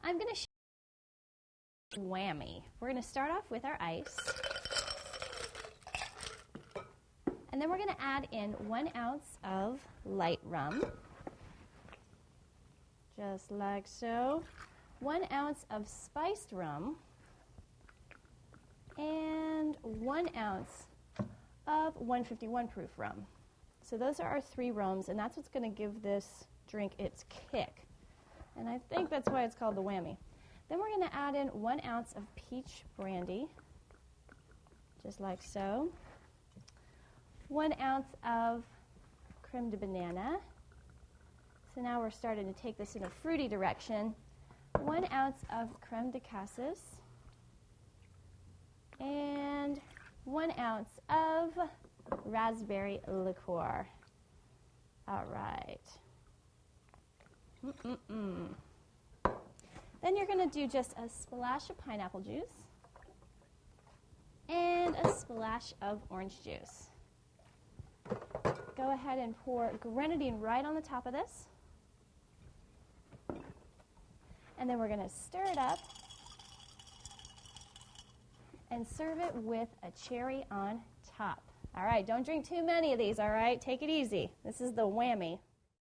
I'm going to show you Whammie. We're going to start off with our ice. And then we're going to add in 1 ounce of light rum, just like so. 1 ounce of spiced rum, and 1 ounce of 151 proof rum. So those are our 3 rums, and that's what's going to give this drink its kick. And I think that's why it's called the Whammie. Then we're going to add in 1 ounce of peach brandy, just like so. 1 ounce of creme de banana. So now we're starting to take this in a fruity direction. 1 ounce of creme de cassis. And 1 ounce of raspberry liqueur. All right. Then you're going to do just a splash of pineapple juice and a splash of orange juice. Go ahead and pour grenadine right on the top of this. And then we're going to stir it up and serve it with a cherry on top. All right, don't drink too many of these, all right? Take it easy. This is the Whammie.